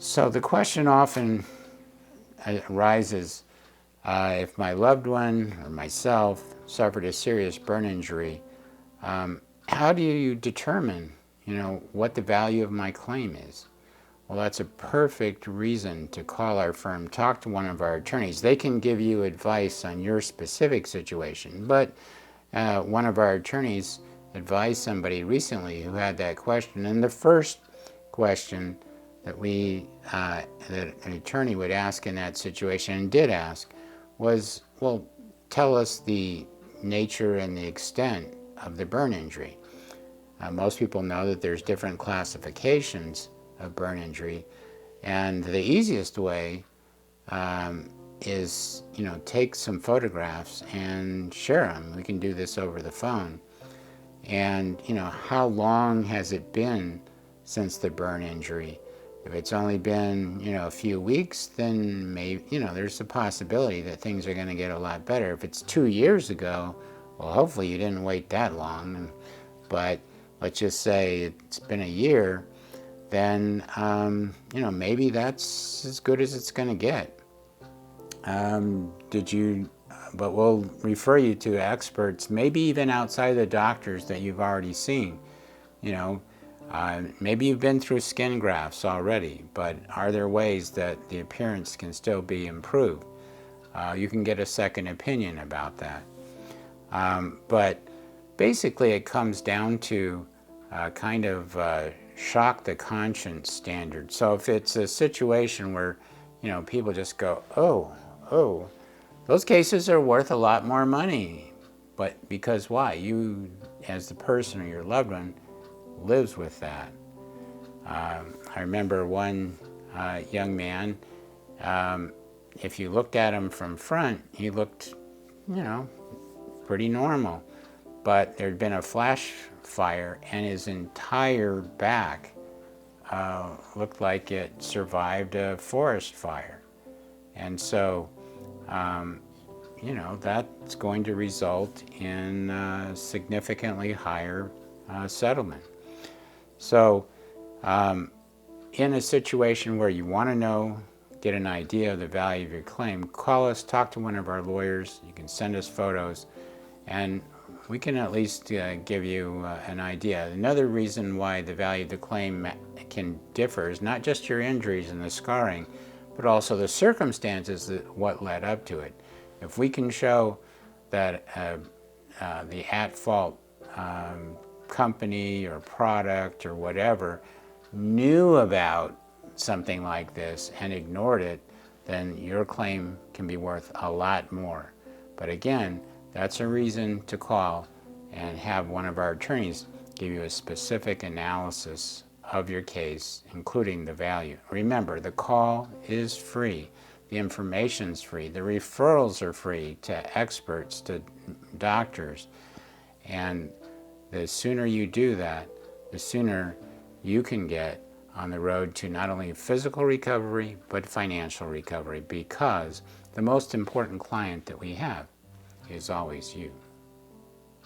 So the question often arises, if my loved one or myself suffered a serious burn injury, how do you determine, what the value of my claim is? Well, that's a perfect reason to call our firm, talk to one of our attorneys. They can give you advice on your specific situation, but one of our attorneys advised somebody recently who had that question, and the first question that that an attorney would ask in that situation, and did ask, was, well, tell us the nature and the extent of the burn injury. Most people know that there's different classifications of burn injury, and the easiest way is, take some photographs and share them. We can do this over the phone. And, how long has it been since the burn injury? If it's only been, a few weeks, then maybe, there's a possibility that things are going to get a lot better. If it's 2 years ago, well, hopefully you didn't wait that long. But let's just say it's been a year, then, maybe that's as good as it's going to get. But we'll refer you to experts, maybe even outside the doctors that you've already seen. Maybe you've been through skin grafts already, but are there ways that the appearance can still be improved? You can get a second opinion about that. But basically it comes down to kind of shock the conscience standard. So if it's a situation where, people just go, oh, those cases are worth a lot more money. But because why? You, as the person or your loved one, lives with that. I remember one young man, if you looked at him from front, he looked, pretty normal. But there'd been a flash fire and his entire back looked like it survived a forest fire. And so, that's going to result in significantly higher settlement. So, in a situation where you want to get an idea of the value of your claim, call us, talk to one of our lawyers. You can send us photos, and we can at least give you an idea. Another reason why the value of the claim can differ is not just your injuries and the scarring, but also the circumstances what led up to it. If we can show that the at-fault company or product or whatever knew about something like this and ignored it, then your claim can be worth a lot more. But again, that's a reason to call and have one of our attorneys give you a specific analysis of your case, including the value. Remember, the call is free. The information's free. The referrals are free to experts, to doctors. And the sooner you do that, the sooner you can get on the road to not only physical recovery, but financial recovery, because the most important client that we have is always you.